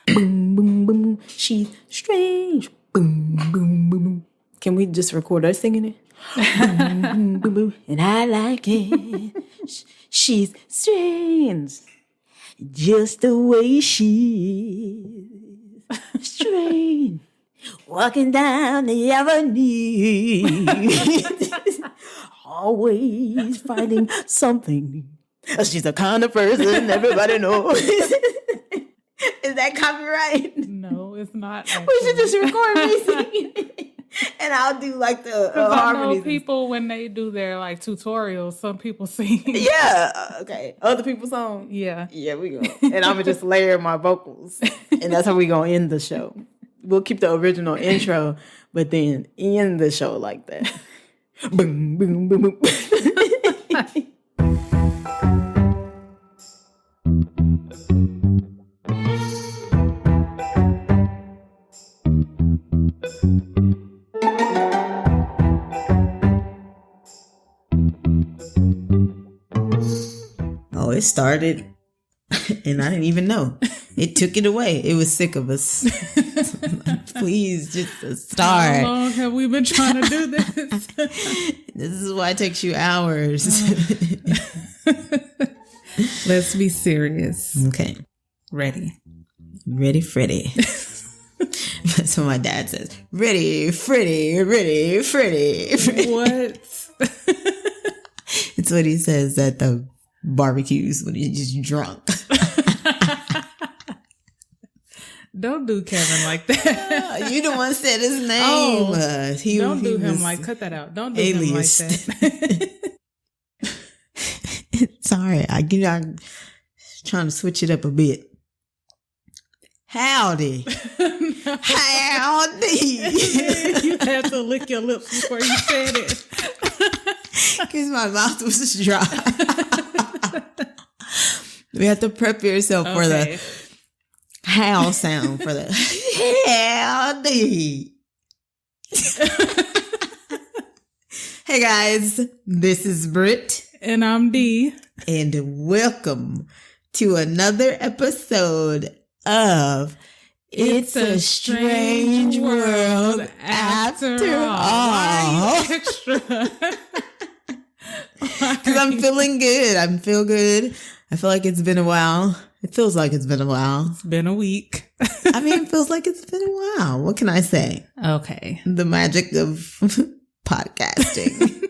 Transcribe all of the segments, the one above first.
Boom, boom, boom. She's strange. Boom, boom, boom, boom. Can we just record us singing it? Boom, boom, boom, boom. And I like it. She's strange. Just the way she is. Strange. Walking down the avenue. Always finding something. She's the kind of person everybody knows. Is that copyright? No, it's not. Actually. We should just record me singing it. And I'll do like the harmonies. I know people, when they do their like tutorials, some people sing. Yeah. Okay. Other people's songs? Yeah. Yeah, we go. And I'm going to just layer my vocals. And that's how we going to end the show. We'll keep the original intro, but then end the show like that. Boom, boom, boom, boom. Oh, it started, and I didn't even know. It took it away. It was sick of us. Please, just start. How long have we been trying to do this? This is why it takes you hours. Let's be serious. Okay. Ready, Freddy. That's what my dad says. Ready, Freddy, ready, Freddy. What? It's what he says at the barbecues when he's just drunk. Don't do Kevin like that. You the one said his name. Oh, don't do him like, cut that out. Don't do him like that. Sorry, I'm trying to switch it up a bit. Howdy. Howdy. You had to lick your lips before you said it. Because my mouth was dry. We have to prep yourself for the how sound for the howdy. Hey guys, this is Britt. And I'm Dee. And welcome to another episode of It's a Strange World After All. Extra. Because I'm feeling good. I feel good. I feel like it's been a while. It feels like it's been a while. It's been a week. I mean, it feels like it's been a while. What can I say? Okay. The magic of podcasting.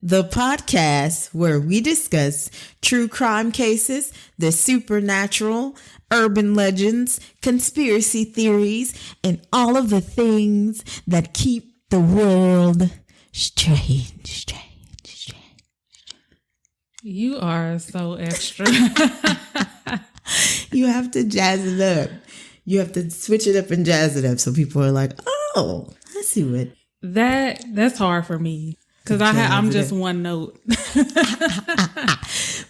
The podcast where we discuss true crime cases, the supernatural, urban legends, conspiracy theories, and all of the things that keep the world strange. You are so extra. You have to jazz it up. You have to switch it up and jazz it up so people are like, oh, I see what. That's hard for me because I'm just one note.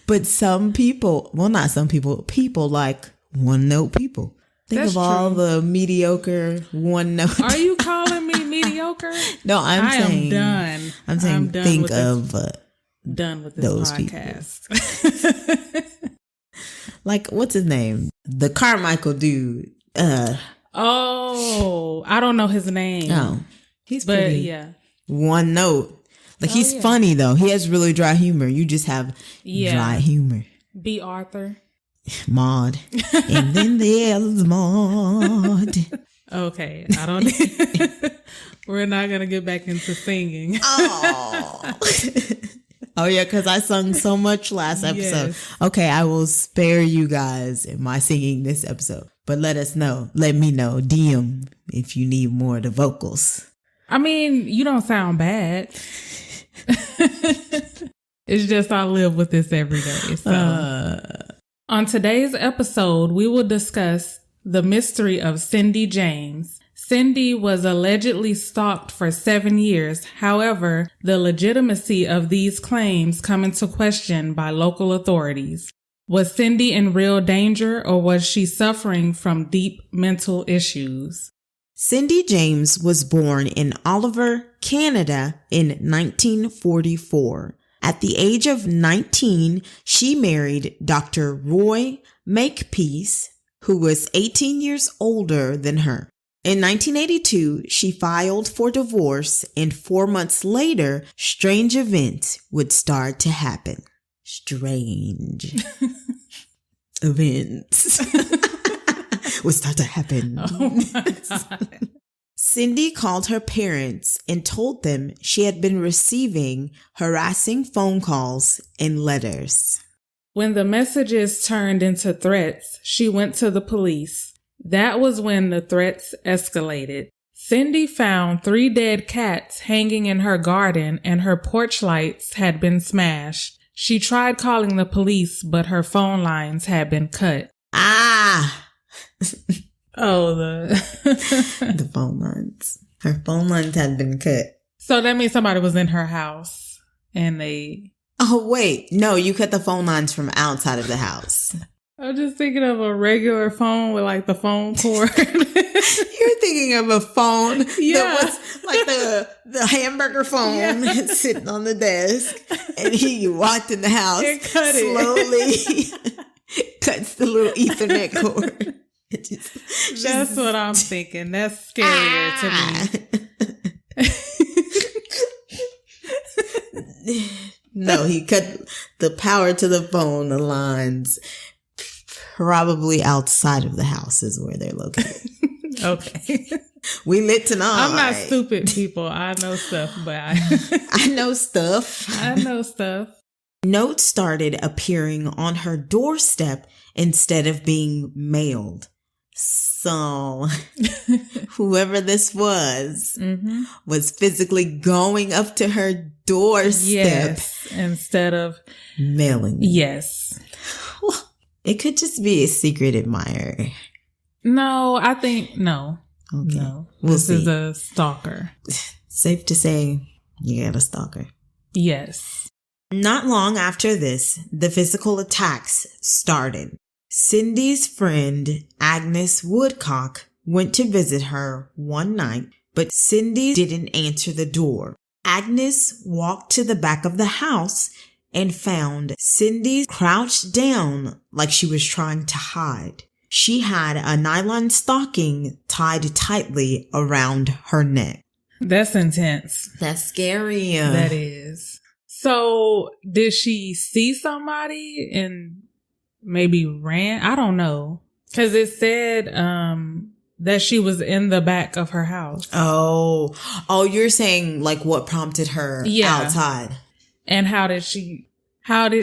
But some people, well, not some people, people like one note people. Think That's of all true. the mediocre one note. Are you calling me mediocre? No, I am done. I'm saying I'm done think with of done with this those podcast. Like, what's his name? The Carmichael dude. Oh, I don't know his name. Oh, he's but pretty yeah. one note. Like, he's funny though. He has really dry humor. You just have dry humor. B. Arthur. Maud. And then there's Maud. Okay, I don't. We're not gonna get back into singing. Oh. Oh yeah, because I sung so much last episode. Yes. Okay, I will spare you guys my singing this episode. But let me know, DM, if you need more of the vocals. I mean, you don't sound bad. It's just I live with this every day. So. On today's episode, we will discuss the mystery of Cindy James. Cindy was allegedly stalked for 7 years. However, the legitimacy of these claims come into question by local authorities. Was Cindy in real danger, or was she suffering from deep mental issues? Cindy James was born in Oliver, Canada in 1944. At the age of 19, she married Dr. Roy Makepeace, who was 18 years older than her. In 1982, she filed for divorce, and 4 months later, strange events would start to happen. Strange events would start to happen. Oh my God. Cindy called her parents and told them she had been receiving harassing phone calls and letters. When the messages turned into threats, she went to the police. That was when the threats escalated. Cindy found 3 dead cats hanging in her garden and her porch lights had been smashed. She tried calling the police, but her phone lines had been cut. Ah! Oh, The phone lines. Her phone lines had been cut. So that means somebody was in her house and they... Oh, wait. No, you cut the phone lines from outside of the house. I'm just thinking of a regular phone with like the phone cord. You're thinking of a phone Yeah. that was like the hamburger phone sitting on the desk, and he walked in the house And cut slowly, cuts the little Ethernet cord. That's what I'm thinking. That's scarier to me. No, he cut the power to the phone, the lines. Probably outside of the house is where they're located. Okay. We lit tonight. I'm not stupid, people. I know stuff, but I know stuff. I know stuff. Notes started appearing on her doorstep instead of being mailed. So whoever this was physically going up to her doorstep. Yes, instead of mailing. Yes. It could just be a secret admirer. No, I think no. Okay. No. We'll This is see. a stalker. Safe to say you got a stalker. Yes. Not long after this, the physical attacks started. Cindy's friend, Agnes Woodcock, went to visit her one night, but Cindy didn't answer the door. Agnes walked to the back of the house and found Cindy crouched down like she was trying to hide. She had a nylon stocking tied tightly around her neck. That's intense. That's scary. That is. So did she see somebody and maybe ran? I don't know. Because it said that she was in the back of her house. Oh, you're saying like what prompted her outside. And how did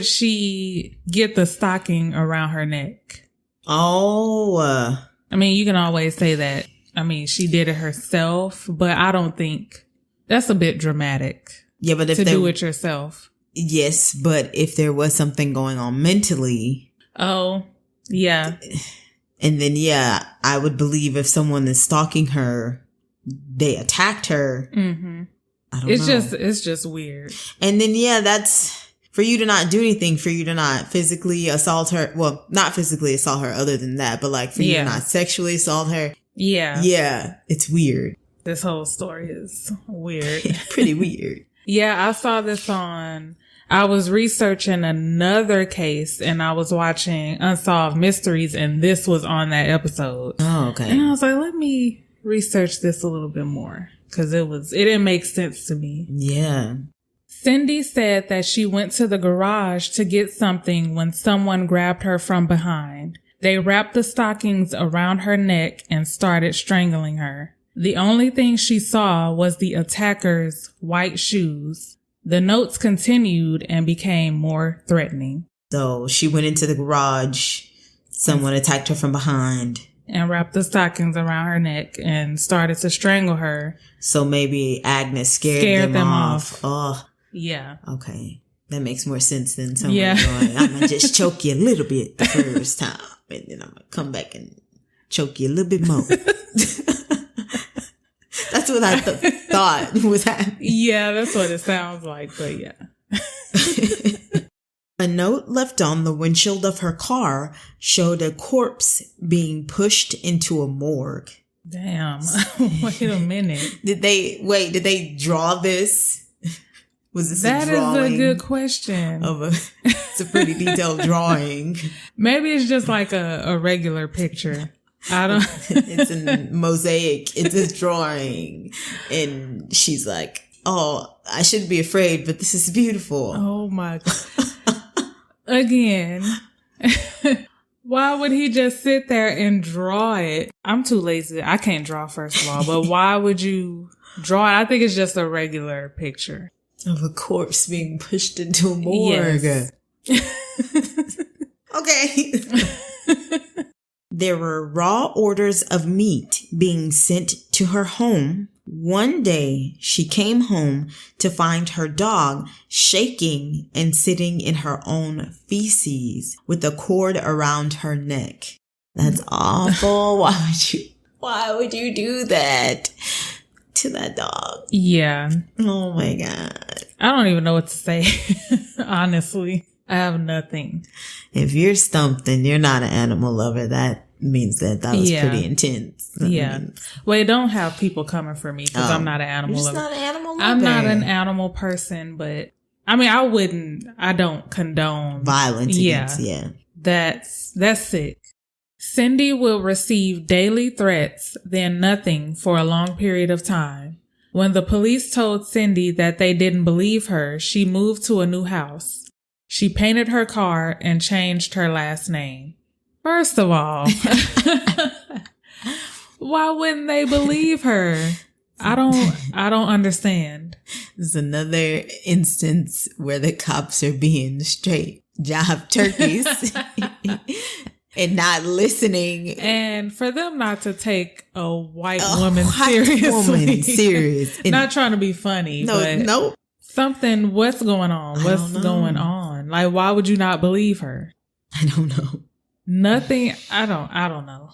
she get the stocking around her neck? Oh. I mean, you can always say that. I mean, she did it herself, but I don't think that's a bit dramatic. Yeah, but if to do it yourself. Yes, but if there was something going on mentally. Oh, yeah. And then, I would believe if someone is stalking her, they attacked her. Mm-hmm. I don't know. It's just weird. And then, that's for you to not do anything, for you to not physically assault her. Well, not physically assault her other than that, but like for you to not sexually assault her. Yeah. Yeah, it's weird. This whole story is weird. Pretty weird. Yeah, I saw this I was researching another case and I was watching Unsolved Mysteries and this was on that episode. Oh, okay. And I was like, let me research this a little bit more because it didn't make sense to me. Yeah. Cindy said that she went to the garage to get something when someone grabbed her from behind. They wrapped the stockings around her neck and started strangling her. The only thing she saw was the attacker's white shoes. The notes continued and became more threatening. So she went into the garage. Someone attacked her from behind. And wrapped the stockings around her neck and started to strangle her. So maybe Agnes scared them off. Oh. Yeah. Okay. That makes more sense than someone going, I'm going to just choke you a little bit the first time. And then I'm going to come back and choke you a little bit more. That's what I thought was happening. Yeah, that's what it sounds like, but yeah. A note left on the windshield of her car showed a corpse being pushed into a morgue. Damn. Wait a minute. Did they draw this? Was this That a drawing? is a good question. It's a pretty detailed drawing. Maybe it's just like a regular picture. I don't. It's a mosaic. It's a drawing. And she's like, oh, I shouldn't be afraid, but this is beautiful. Oh my God. Again. Why would he just sit there and draw it? I'm too lazy. I can't draw, first of all. But why would you draw it? I think it's just a regular picture. Of a corpse being pushed into a morgue. Yes. Okay. There were raw orders of meat being sent to her home. One day, she came home to find her dog shaking and sitting in her own feces with a cord around her neck. That's awful. Why would you do that to that dog? Yeah. Oh my God. I don't even know what to say. Honestly, I have nothing. If you're stumped and you're not an animal lover, that means that was pretty intense. Yeah. Well, don't have people coming for me because I'm not an animal lover. Not an animal lover. I'm not an animal person, but I mean, I don't condone violence. Yeah. That's sick. Cindy will receive daily threats, then nothing for a long period of time. When the police told Cindy that they didn't believe her, she moved to a new house. She painted her car and changed her last name. First of all, why wouldn't they believe her? I don't understand. This is another instance where the cops are being straight job turkeys and not listening. And for them not to take a white woman seriously. Not trying to be funny. Nope. Something, what's going on? What's going on? Like, why would you not believe her? I don't know. Nothing. I don't know.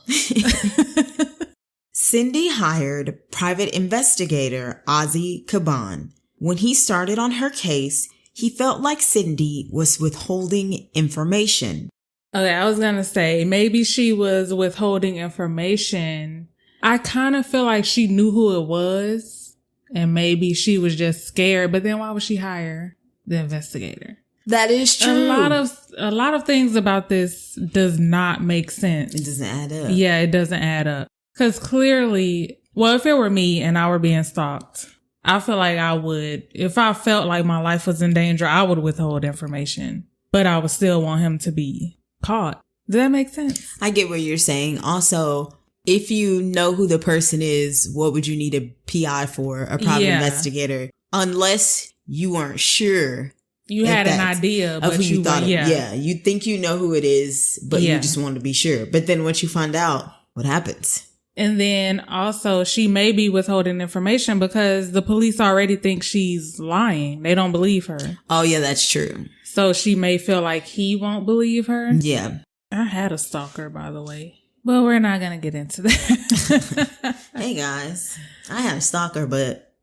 Cindy hired private investigator Ozzy Caban. When he started on her case, he felt like Cindy was withholding information. Okay, I was going to say, maybe she was withholding information. I kind of feel like she knew who it was, and maybe she was just scared. But then why would she hire the investigator? That is true. A lot of things about this does not make sense. It doesn't add up. Yeah, it doesn't add up. Because clearly, well, if it were me and I were being stalked, I feel like I would, if I felt like my life was in danger, I would withhold information. But I would still want him to be caught. Does that make sense? I get what you're saying. Also, if you know who the person is, what would you need a PI for, a private investigator? Unless you weren't sure. You had an idea of who you thought. Yeah, you think you know who it is, but you just want to be sure. But then once you find out, what happens? And then also she may be withholding information because the police already think she's lying. They don't believe her. Oh yeah, that's true. So she may feel like he won't believe her. Yeah. I had a stalker, by the way. But we're not going to get into that. Hey guys, I had a stalker, but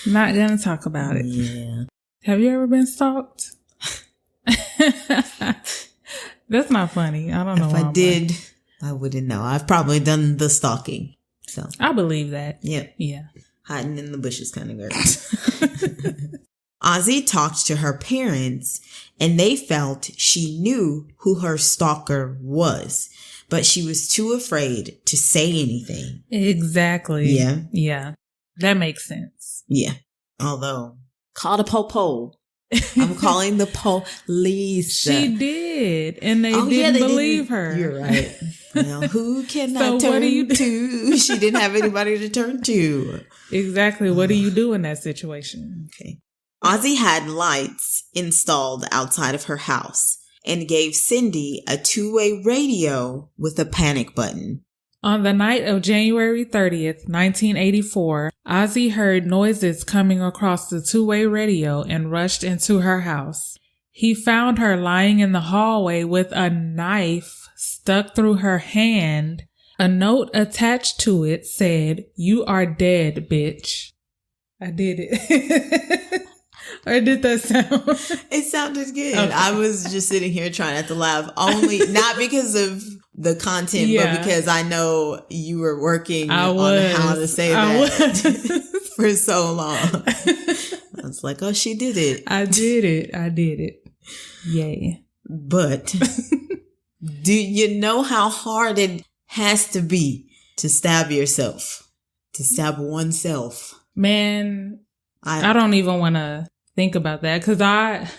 not going to talk about it. Yeah. Have you ever been stalked? That's not funny. I don't know. If I did, I wouldn't know. I've probably done the stalking. So I believe that. Yeah. Yeah. Hiding in the bushes kind of girl. Ozzy talked to her parents and they felt she knew who her stalker was, but she was too afraid to say anything. Exactly. Yeah. Yeah. That makes sense. Yeah. Although, call the po-po. I'm calling the police. She did. And they didn't believe her. You're right. Well, who can I turn to? She didn't have anybody to turn to. Exactly. What do you do in that situation? Okay. Ozzy had lights installed outside of her house and gave Cindy a two-way radio with a panic button. On the night of January 30th, 1984, Ozzy heard noises coming across the two-way radio and rushed into her house. He found her lying in the hallway with a knife stuck through her hand. A note attached to it said, "You are dead, bitch." I did it. Or did that sound? It sounded good. Okay. I was just sitting here trying not to laugh. Only, not because of the content, but because I know you were working on how to say that for so long. Sounds like, oh, she did it. I did it. Yay. But do you know how hard it has to be to stab yourself? To stab oneself? Man, I don't even want to think about that because I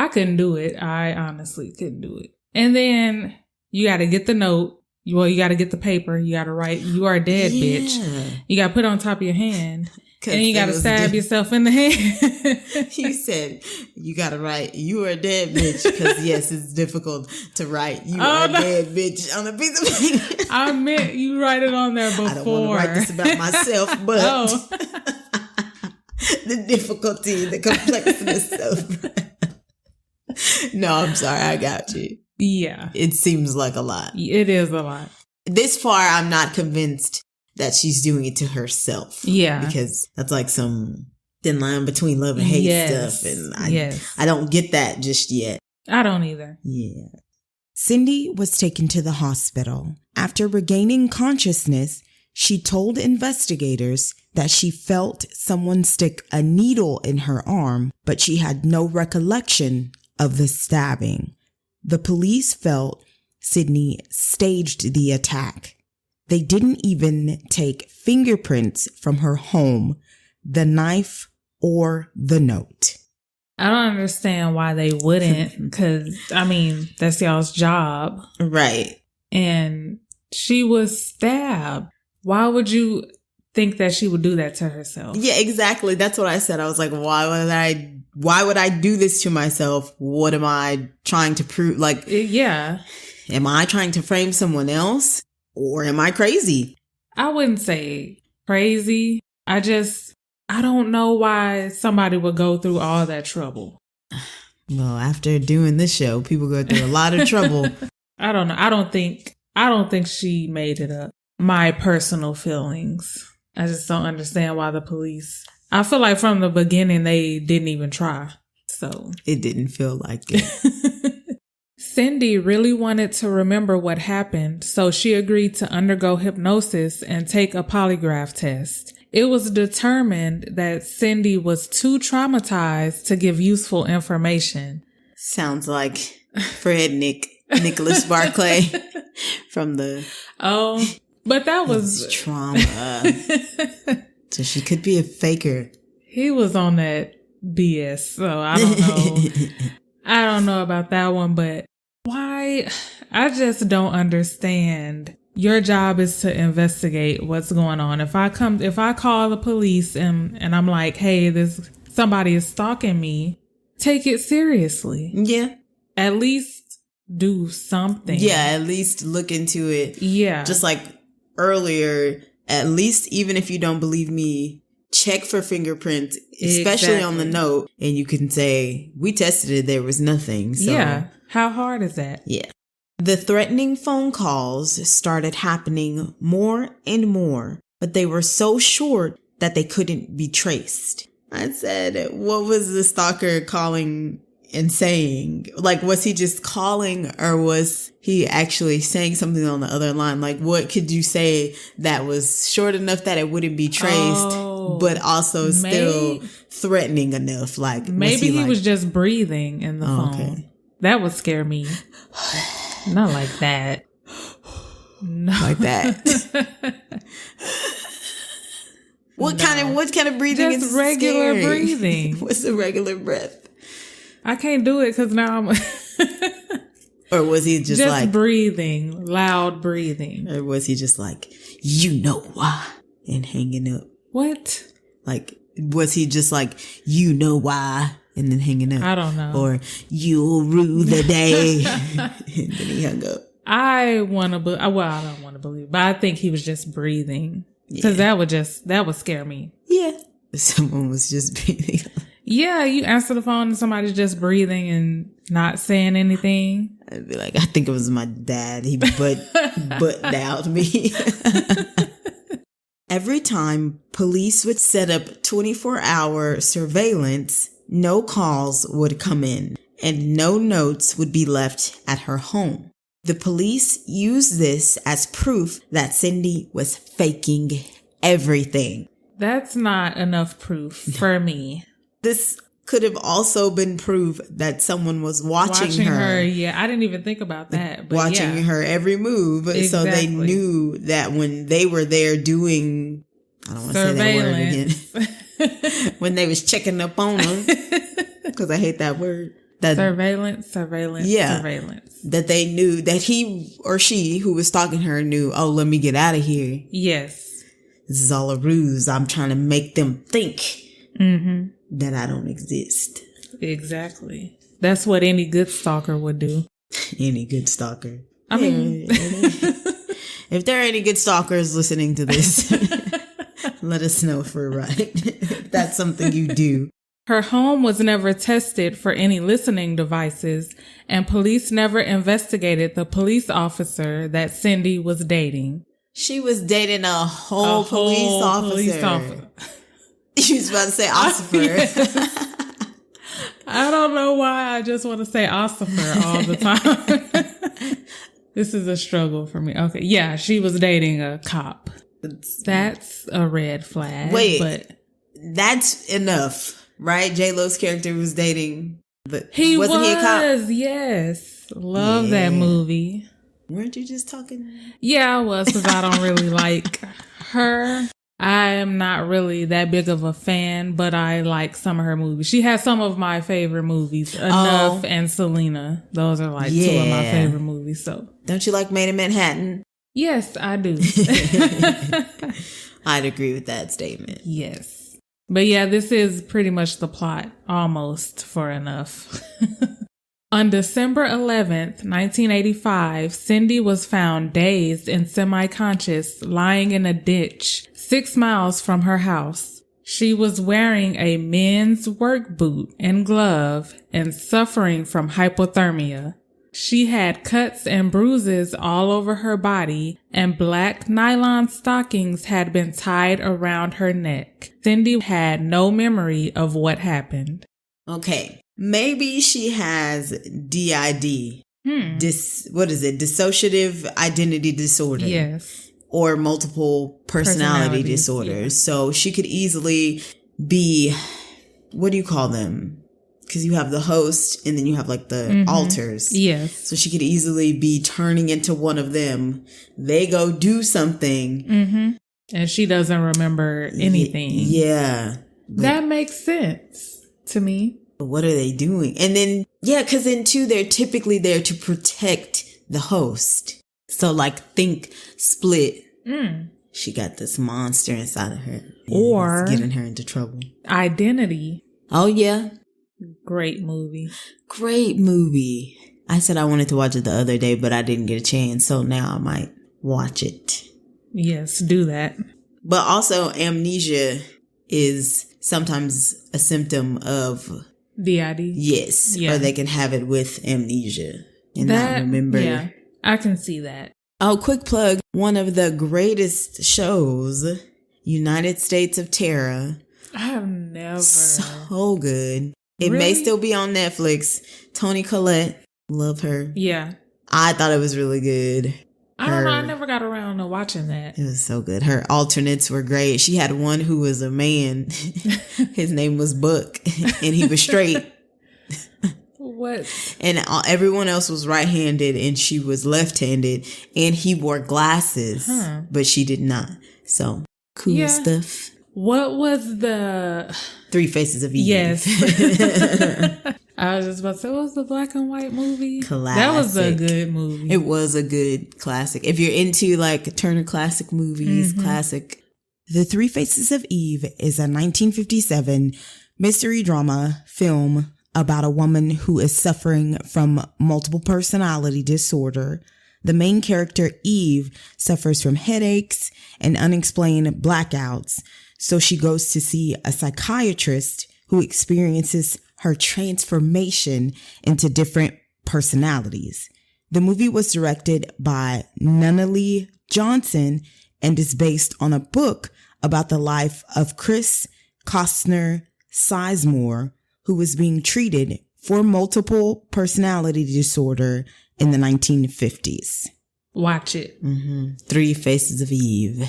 couldn't do it. I honestly couldn't do it. And then you got to get the note. Well, you got to get the paper. You got to write, "You are dead, bitch." You got to put it on top of your hand. And you got to stab yourself in the hand. You said, you got to write, "You are dead, bitch." Because, yes, it's difficult to write, "You are dead, bitch," on a piece of paper. I meant you write it on there before. I don't want to write this about myself, but the difficulty, the complexness of... No, I'm sorry. I got you. Yeah. It seems like a lot. It is a lot. This far, I'm not convinced that she's doing it to herself. Yeah. Because that's like some thin line between love and hate stuff. And I don't get that just yet. I don't either. Yeah. Cindy was taken to the hospital. After regaining consciousness, she told investigators that she felt someone stick a needle in her arm, but she had no recollection of the stabbing. The police felt Sydney staged the attack. They didn't even take fingerprints from her home, the knife, or the note. I don't understand why they wouldn't, because, I mean, that's y'all's job. Right. And she was stabbed. Why would you think that she would do that to herself? Yeah, exactly. That's what I said. I was like, why would I do this to myself? What am I trying to prove? Like, yeah. Am I trying to frame someone else? Or am I crazy? I wouldn't say crazy. I don't know why somebody would go through all that trouble. Well, after doing this show, people go through a lot of trouble. I don't know. I don't think she made it up. My personal feelings. I just don't understand why the police... I feel like from the beginning, they didn't even try. So it didn't feel like it. Cindy really wanted to remember what happened, so she agreed to undergo hypnosis and take a polygraph test. It was determined that Cindy was too traumatized to give useful information. Sounds like Fred Nicholas Barclay from the... Oh, but that was... trauma. So she could be a faker. He was on that BS, so I don't know. I don't know about that one, but why? I just don't understand. Your job is to investigate what's going on. If I call the police and I'm like, hey, somebody is stalking me, take it seriously. Yeah. At least do something. Yeah, at least look into it. Yeah. Just like earlier, at least even if you don't believe me, check for fingerprints, especially on the note, and you can say, we tested it, there was nothing. So, yeah. How hard is that? Yeah. The threatening phone calls started happening more and more, but they were so short that they couldn't be traced. I said, what was the stalker calling and saying? Like, was he just calling or was he actually saying something on the other line? Like, what could you say that was short enough that it wouldn't be traced, but also still threatening enough? Like, maybe he was just breathing in the phone. Okay. That would scare me. Not like that. No. Like that. What kind of breathing just is regular scary? Breathing. What's a regular breath? I can't do it because now I'm... Or was he just like... breathing, loud breathing. Or was he just like, you know why, and hanging up? What? Like, was he just like, you know why, and then hanging up? I don't know. Or, you'll rue the day, and then he hung up. I want to believe... Well, I don't want to believe, but I think he was just breathing. Because that would scare me. Yeah. If someone was just breathing. Yeah, you answer the phone and somebody's just breathing and not saying anything. I'd be like, I think it was my dad. He butt-dialed me. Every time police would set up 24-hour surveillance, no calls would come in and no notes would be left at her home. The police used this as proof that Cindy was faking everything. That's not enough proof for me. this could have also been proof that someone was watching her. Yeah, I didn't even think about that. But watching her every move. Exactly. So they knew that when they were there doing, I don't want to say that word again, when they was checking up on them, because I hate that word. That surveillance. That they knew that he or she who was stalking her knew, oh, let me get out of here. Yes. This is all a ruse. I'm trying to make them think that I don't exist. Exactly. That's what any good stalker would do. Any good stalker. I mean, if there are any good stalkers listening to this, let us know if we're right. If that's something you do. Her home was never tested for any listening devices, and police never investigated the police officer that Cindy was dating. She was dating a whole police officer. She was about to say officer. I don't know why I just want to say Ossifer all the time. This is a struggle for me. Okay. Yeah, she was dating a cop. That's a red flag. Wait, but that's enough, right? J-Lo's character was dating, but he wasn't he a cop? Yes. Love that movie. Weren't you just talking? Yeah, I was, because I don't really like her. I am not really that big of a fan, but I like some of her movies. She has some of my favorite movies, Enough and Selena. Those are like two of my favorite movies. So, don't you like Made in Manhattan? Yes, I do. I'd agree with that statement. Yes. But yeah, this is pretty much the plot, almost, for Enough. On December 11th, 1985, Cindy was found dazed and semi-conscious, lying in a ditch 6 miles from her house. She was wearing a men's work boot and glove and suffering from hypothermia. She had cuts and bruises all over her body, and black nylon stockings had been tied around her neck. Cindy had no memory of what happened. Okay. Maybe she has DID. What is it? Dissociative identity disorder. Yes. Or multiple personality disorders. Yeah. So she could easily be, what do you call them? Because you have the host and then you have like the alters. Yes. So she could easily be turning into one of them. They go do something. And she doesn't remember anything. Yeah. That makes sense to me. What are they doing? And then, because then too, they're typically there to protect the host. So like think Split. She got this monster inside of her. Or it's getting her into trouble. Identity. Oh yeah. Great movie. I said I wanted to watch it the other day, but I didn't get a chance. So now I might watch it. Yes, do that. But also amnesia is sometimes a symptom of DID. Yes. Yeah. Or they can have it with amnesia and not remember. Yeah, I can see that. Oh, quick plug. One of the greatest shows, United States of Terror. I have never. So good. It may still be on Netflix. Toni Collette. Love her. Yeah. I thought it was really good. I don't know. I never got around to watching that. It was so good. Her alternates were great. She had one who was a man. His name was Buck, and he was straight. What? And everyone else was right-handed, and she was left-handed, and he wore glasses, but she did not. So, cool stuff. What was the... Three Faces of Eve. Yes. I was just about to say, what was the black and white movie? Classic. That was a good movie. It was a good classic. If you're into like Turner Classic Movies, classic. The Three Faces of Eve is a 1957 mystery drama film about a woman who is suffering from multiple personality disorder. The main character, Eve, suffers from headaches and unexplained blackouts. So she goes to see a psychiatrist who experiences her transformation into different personalities. The movie was directed by Nunnally Johnson and is based on a book about the life of Chris Costner Sizemore, who was being treated for multiple personality disorder in the 1950s. Watch it. Three Faces of Eve.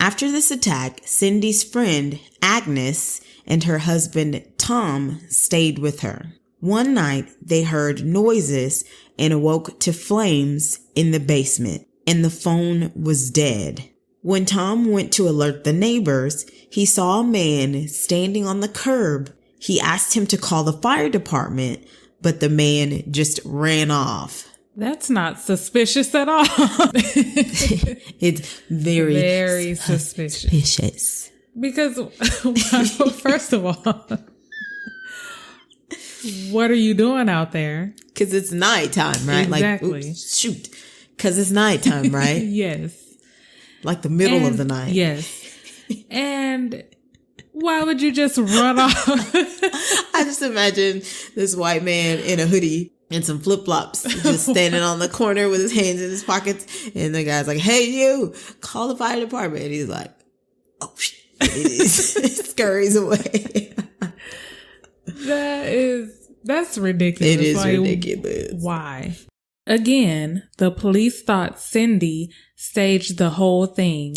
After this attack, Cindy's friend, Agnes, and her husband, Tom, stayed with her. One night, they heard noises and awoke to flames in the basement, and the phone was dead. When Tom went to alert the neighbors, he saw a man standing on the curb. He asked him to call the fire department, but the man just ran off. That's not suspicious at all. It's very suspicious. Because, well, first of all, what are you doing out there? Because it's nighttime, right? Exactly. Like, shoot. Because it's nighttime, right? Yes. Like the middle of the night. Yes. And why would you just run off? I just imagine this white man in a hoodie and some flip-flops just standing on the corner with his hands in his pockets. And the guy's like, hey, you, call the fire department. And he's like, oh, shit. It scurries away. That's ridiculous. It is ridiculous. Why? Again, the police thought Cindy staged the whole thing.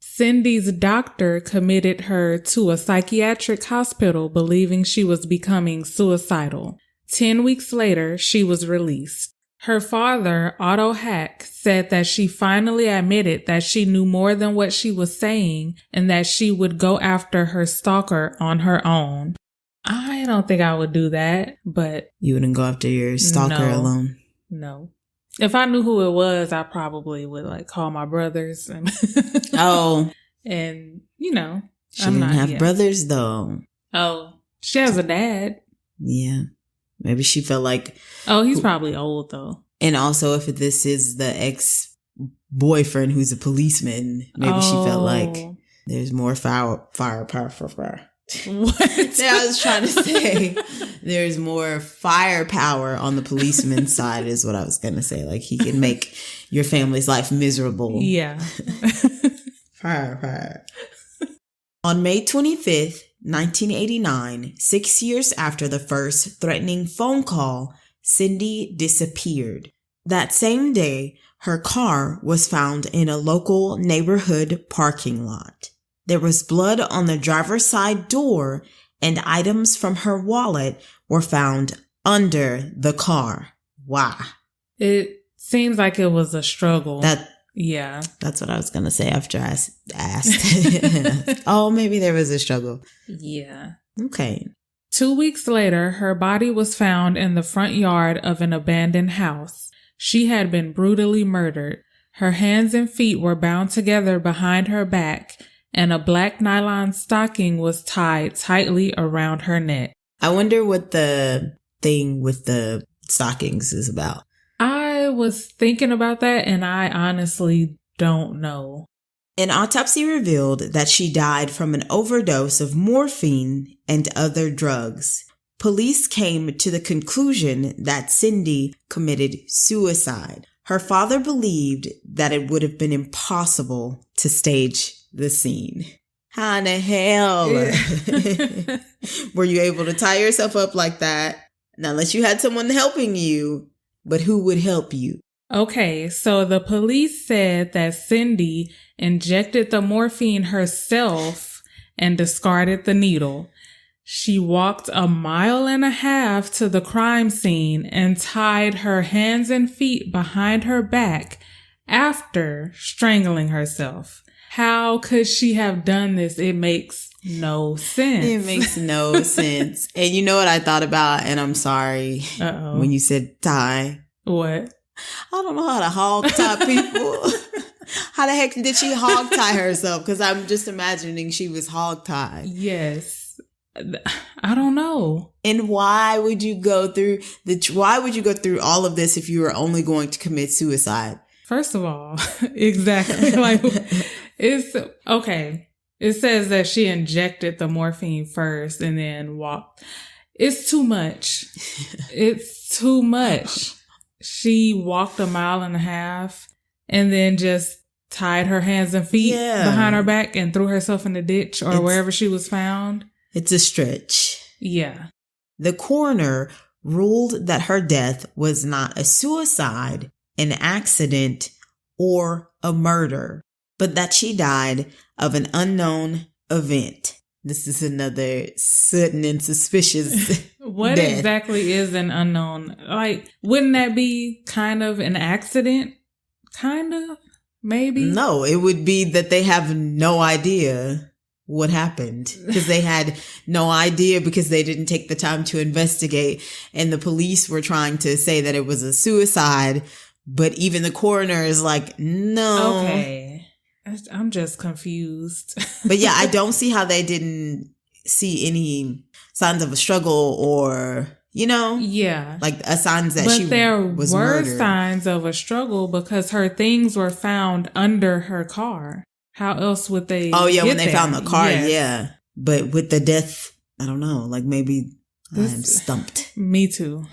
Cindy's doctor committed her to a psychiatric hospital believing she was becoming suicidal. 10 weeks later, she was released. Her father, Otto Hack, said that she finally admitted that she knew more than what she was saying and that she would go after her stalker on her own. I don't think I would do that, but... You wouldn't go after your stalker alone? No. If I knew who it was, I probably would call my brothers. And And, She didn't have brothers though. Oh, she has a dad. Yeah. Maybe she felt like... Oh, he's probably old though. And also if this is the ex-boyfriend who's a policeman, maybe she felt like there's more firepower for her. What? I was trying to say there's more firepower on the policeman's side is what I was going to say. Like he can make your family's life miserable. Yeah. Fire. On May 25th, 1989, 6 years after the first threatening phone call, Cindy disappeared. That same day, her car was found in a local neighborhood parking lot. There was blood on the driver's side door and items from her wallet were found under the car. Why? It seems like it was a struggle. Yeah. That's what I was going to say after I asked. Oh, maybe there was a struggle. Yeah. Okay. 2 weeks later, her body was found in the front yard of an abandoned house. She had been brutally murdered. Her hands and feet were bound together behind her back, and a black nylon stocking was tied tightly around her neck. I wonder what the thing with the stockings is about. I was thinking about that, and I honestly don't know. An autopsy revealed that she died from an overdose of morphine and other drugs. Police came to the conclusion that Cindy committed suicide. Her father believed that it would have been impossible to stage the scene. How in the hell were you able to tie yourself up like that? Now, unless you had someone helping you, but who would help you? Okay, so the police said that Cindy injected the morphine herself and discarded the needle. She walked 1.5 miles to the crime scene and tied her hands and feet behind her back after strangling herself. How could she have done this? It makes no sense. It makes no sense. And you know what I thought about, and I'm sorry, when you said tie. What? I don't know how to hog tie people. How the heck did she hog tie herself? Because I'm just imagining she was hog tied. Yes. I don't know. And why would you go through all of this if you were only going to commit suicide? First of all, exactly. It's okay. It says that she injected the morphine first and then walked. It's too much. It's too much. She walked 1.5 miles and then just tied her hands and feet behind her back and threw herself in the ditch or wherever she was found. It's a stretch. Yeah. The coroner ruled that her death was not a suicide, an accident, or a murder. but that she died of an unknown event. This is another sudden and suspicious What death. exactly is an unknown? Like, wouldn't that be kind of an accident? Kind of? Maybe? No, it would be that they have no idea what happened, because they had no idea because they didn't take the time to investigate, and the police were trying to say that it was a suicide, but even the coroner is like, no. Okay. I'm just confused. But yeah, I don't see how they didn't see any signs of a struggle or, Yeah. like signs that but she there was were murdered. signs of a struggle because her things were found under her car. How else would they? Oh yeah, when they there? found the car, Yes. yeah. But with the death, I don't know. Like maybe I'm stumped. Me too.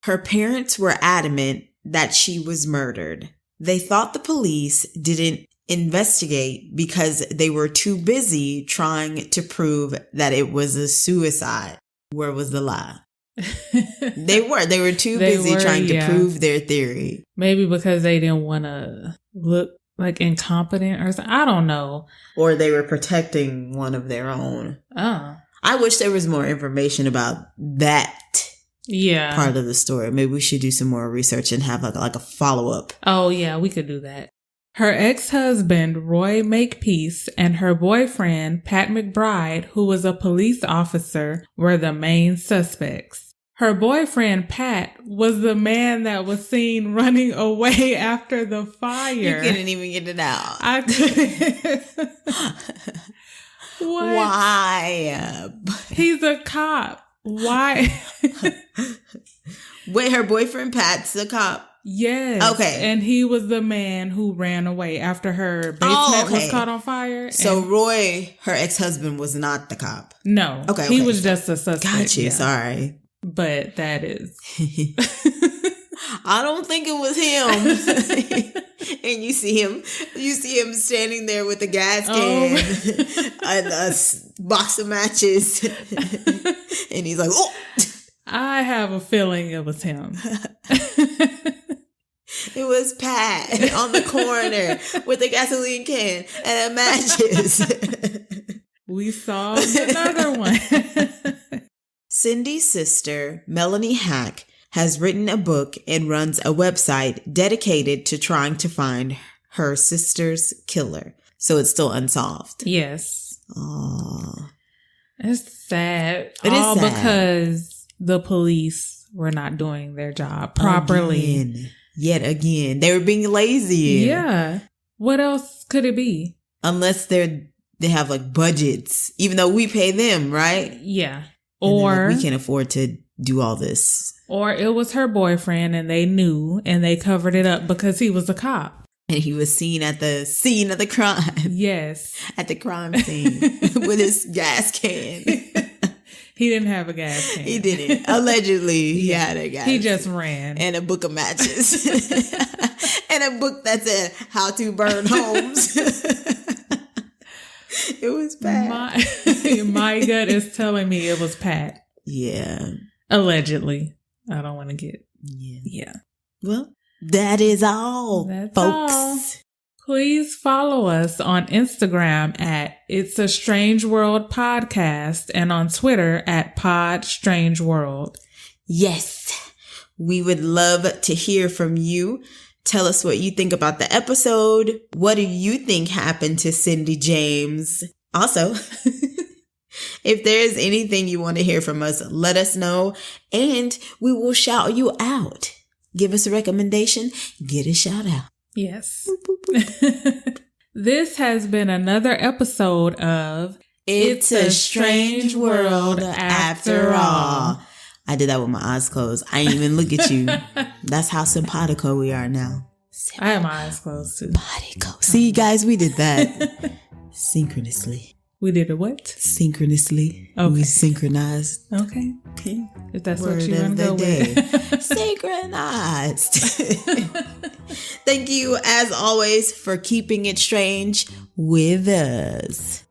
Her parents were adamant that she was murdered. They thought the police didn't investigate because they were too busy trying to prove that it was a suicide. Where was the lie? They were too busy trying to prove their theory. Maybe because they didn't want to look like incompetent or something. I don't know. Or they were protecting one of their own. Oh. I wish there was more information about that part of the story. Maybe we should do some more research and have like a follow-up. Oh, yeah, we could do that. Her ex-husband, Roy Makepeace, and her boyfriend, Pat McBride, who was a police officer, were the main suspects. Her boyfriend, Pat, was the man that was seen running away after the fire. You couldn't even get it out. I couldn't. What? Why? He's a cop. Why? Wait, her boyfriend, Pat's a cop? Yes. Okay. And he was the man who ran away after her basement was caught on fire. So Roy, her ex-husband, was not the cop? No. Okay. He was just a suspect. Gotcha. Yeah. Sorry. But that is. I don't think it was him. And you see him standing there with a gas can and a box of matches. And he's like, oh. I have a feeling it was him. It was Pat on the corner with a gasoline can and matches. We saw another one. Cindy's sister, Melanie Hack, has written a book and runs a website dedicated to trying to find her sister's killer. So it's still unsolved. Yes. Oh, It's sad. It is sad. Because the police were not doing their job properly. Yet again. They were being lazy. Yeah. What else could it be? Unless they have like budgets, even though we pay them, right? Yeah. Or we can't afford to do all this. Or it was her boyfriend and they knew and they covered it up because he was a cop. And he was seen at the scene of the crime. Yes. At the crime scene with his gas can. He didn't have a gas can. He didn't. Allegedly, he had a gas can. He just ran. And a book of matches. And a book that said how to burn homes. It was bad. My gut is telling me it was Pat. Yeah. Allegedly. I don't want to get... Yeah. Well, that is all, folks. All. Please follow us on Instagram at It's a Strange World Podcast and on Twitter at Pod Strange World. Yes. We would love to hear from you. Tell us what you think about the episode. What do you think happened to Cindy James? Also, if there is anything you want to hear from us, let us know and we will shout you out. Give us a recommendation, get a shout out. Yes. This has been another episode of It's a Strange World After All. I did that with my eyes closed. I didn't even look at you. That's how simpatico we are now. I have my eyes closed too. Simpatico. See, guys, we did that synchronously. We did a what? Synchronously. Okay. We synchronized. Okay. If that's Word what you want to go with. Synchronized. Thank you, as always, for keeping it strange with us.